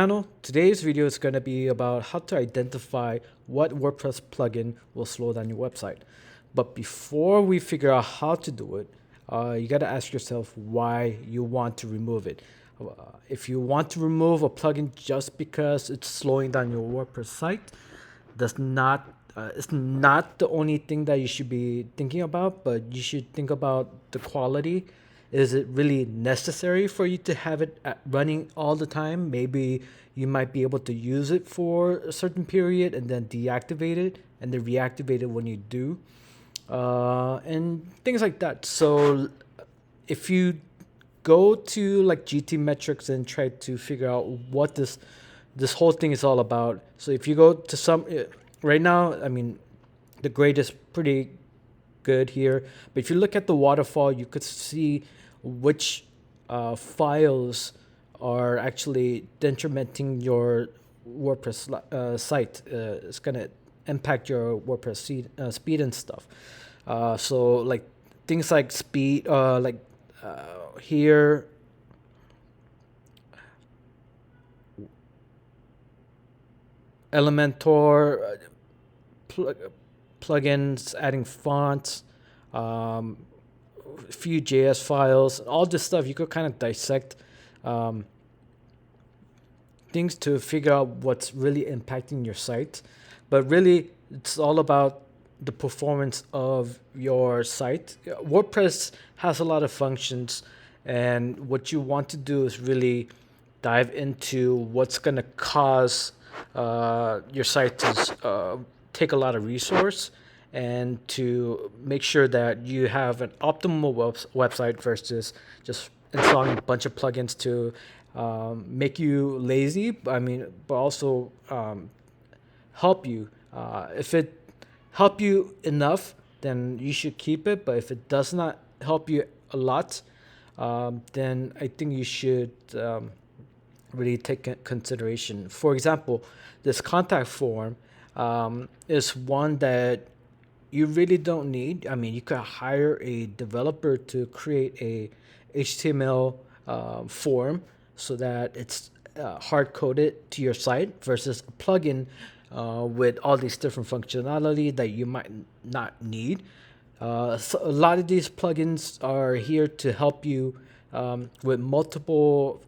Channel. Today's video is going to be about how to identify what WordPress plugin will slow down your website. But before we figure out how to do it, you got to ask yourself why you want to remove it. If you want to remove a plugin just because it's slowing down your WordPress site, does not it's not the only thing that you should be thinking about, but you should think about the quality. Is it really necessary for you to have it running all the time? Maybe you might be able to use it for a certain period and then deactivate it and then reactivate it when you do, and things like that. So if you go to like GT metrics and try to figure out what this whole thing is all about. So if you go to some right now, I mean, the grade is pretty good here. But if you look at the waterfall, you could see which files are actually detrimenting your WordPress site. It's gonna impact your WordPress speed and stuff. So like things like speed, here Elementor, plugins, adding fonts, few JS files, all this stuff. You could kind of dissect um, things to figure out what's really impacting your site. But really, it's all about the performance of your site. WordPress has a lot of functions, and what you want to do is really dive into what's going to cause your site to take a lot of resource and to make sure that you have an optimal website versus just installing a bunch of plugins to make you lazy. I mean, but also help you. If it help you enough, then you should keep it. But if it does not help you a lot, then I think you should really take consideration. For example, this contact form is one that you really don't need. I mean, you could hire a developer to create a HTML form so that it's hard coded to your site versus a plugin with all these different functionality that you might not need. So a lot of these plugins are here to help you with multiple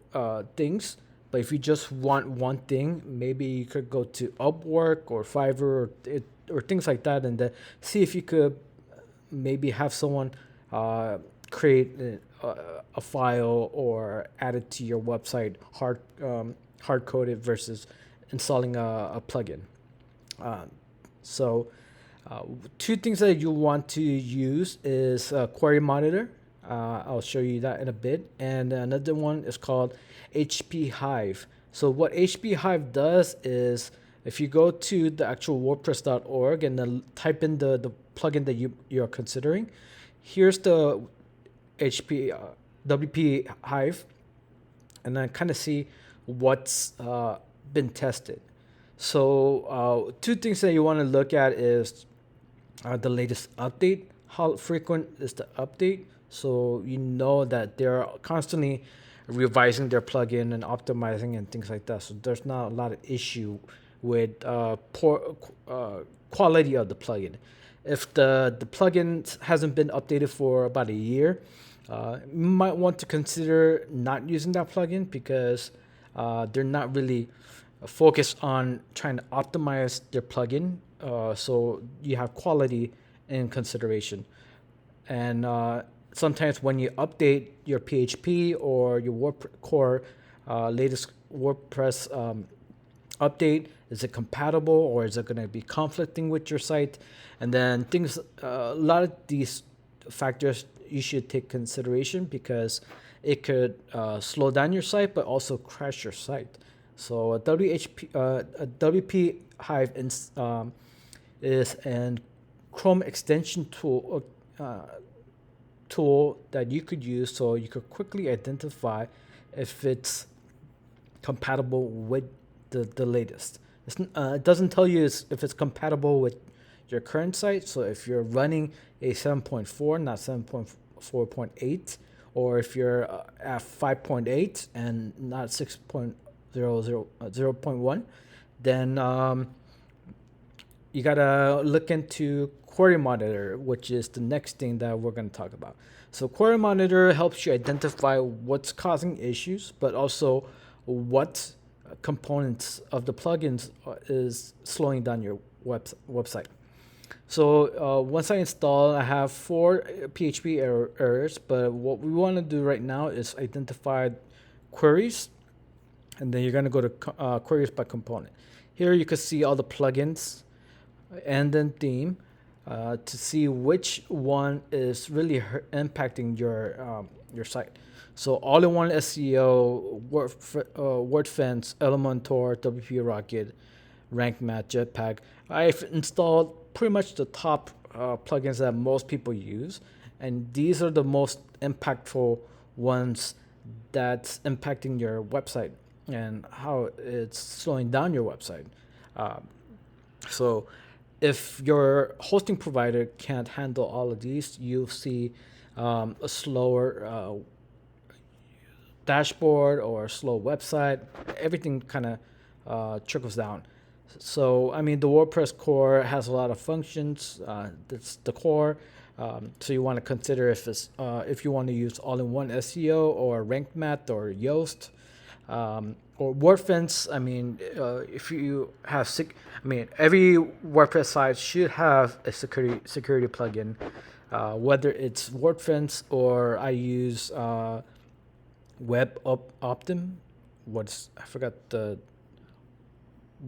things. But if you just want one thing, maybe you could go to Upwork or Fiverr or things like that, and see if you could maybe have someone create a file or add it to your website hard coded versus installing a plugin. Uh, so, two things that you want to use is Query Monitor. I'll show you that in a bit. And another one is called HP Hive. So what HP Hive does is if you go to the actual WordPress.org and then type in the plugin that you're considering, here's the HP WP Hive, and then kind of see what's been tested. So two things that you want to look at is the latest update. How frequent is the update? So you know that they're constantly revising their plugin and optimizing and things like that. So there's not a lot of issue with poor quality of the plugin. If the plugin hasn't been updated for about a year, you might want to consider not using that plugin because they're not really focused on trying to optimize their plugin. So you have quality in consideration. And sometimes when you update your PHP or your core latest WordPress update, is it compatible or is it going to be conflicting with your site? And then things, a lot of these factors you should take consideration because it could slow down your site but also crash your site. So a WP Hive is an Chrome extension tool that you could use so you could quickly identify if it's compatible with the latest. It doesn't tell you if it's compatible with your current site. So if you're running a 7.4, not 7.4.8, or if you're at 5.8 and not 6. 0.1, then you gotta look into Query Monitor, which is the next thing that we're gonna talk about. So Query Monitor helps you identify what's causing issues, but also what components of the plugins is slowing down your website. So once I install, I have four PHP errors, but what we want to do right now is identify queries, and then you're going to go to queries by component. Here you can see all the plugins and then theme to see which one is really impacting your site. So all-in-one SEO, WordFence, Elementor, WP Rocket, Rank Math, Jetpack. I've installed pretty much the top plugins that most people use, and these are the most impactful ones that's impacting your website and how it's slowing down your website. So if your hosting provider can't handle all of these, you'll see a slower dashboard or a slow website. Everything kind of trickles down. So, I mean, the WordPress core has a lot of functions. That's the core. So you want to consider if you want to use all-in-one SEO or Rank Math or Yoast or WordFence. I mean, if you have every WordPress site should have a security plugin, whether it's WordFence or I use Optim. I forgot the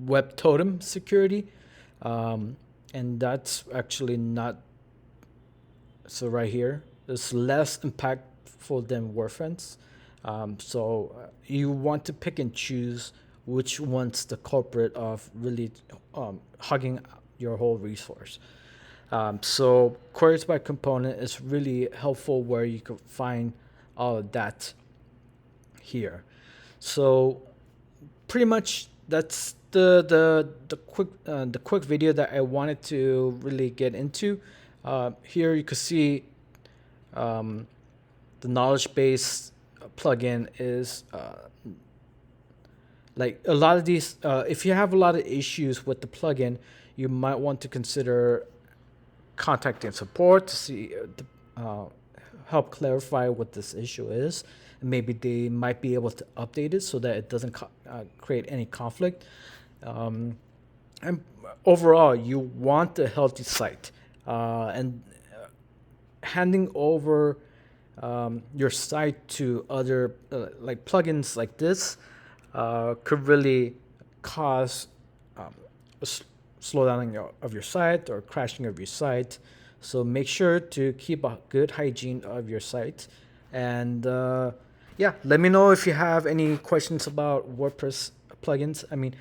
Web Totem security, and that's actually not. So right here, it's less impactful than WordFence. So you want to pick and choose which one's the culprit of really hugging your whole resource. So queries by component is really helpful where you can find all of that here. So pretty much that's the quick video that I wanted to really get into. Here you can see the knowledge base plugin is like a lot of these. If you have a lot of issues with the plugin, you might want to consider contacting support to see help clarify what this issue is. And maybe they might be able to update it so that it doesn't create any conflict. And overall, you want a healthy site, and handing over your site to other like plugins like this could really cause a slowdown of your site or crashing of your site. So make sure to keep a good hygiene of your site. And yeah, let me know if you have any questions about WordPress plugins. I mean,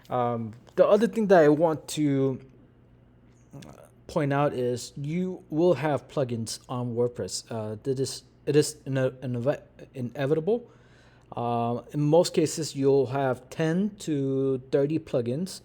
the other thing that I want to point out is you will have plugins on WordPress. It is inevitable. In most cases, you'll have 10 to 30 plugins,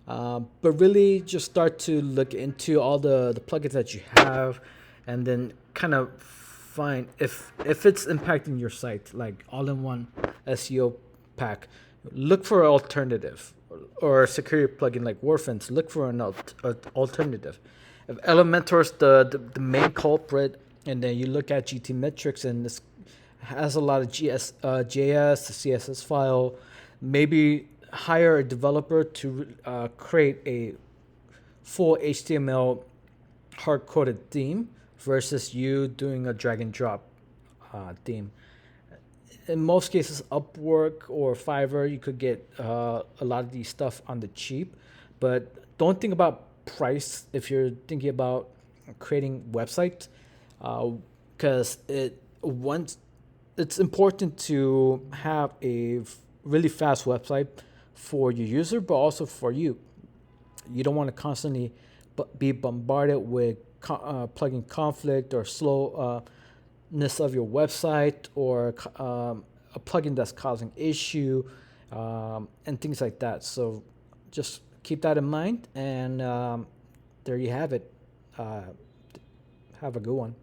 but really just start to look into all the plugins that you have, and then kind of find if it's impacting your site, like all-in-one SEO pack. Look for an alternative, or a security plugin like WordFence. Look for an alternative. If Elementor's the main culprit, and then you look at GT metrics and this has a lot of JS, the CSS file, maybe hire a developer to create a full HTML hard-coded theme versus you doing a drag and drop theme. In most cases, Upwork or Fiverr, you could get a lot of these stuff on the cheap, but don't think about price if you're thinking about creating websites, because it's important to have a really fast website for your user, but also for you. You don't want to constantly be bombarded with plugin conflict or slowness of your website, or a plugin that's causing issue, and things like that. So just keep that in mind, and there you have it. Have a good one.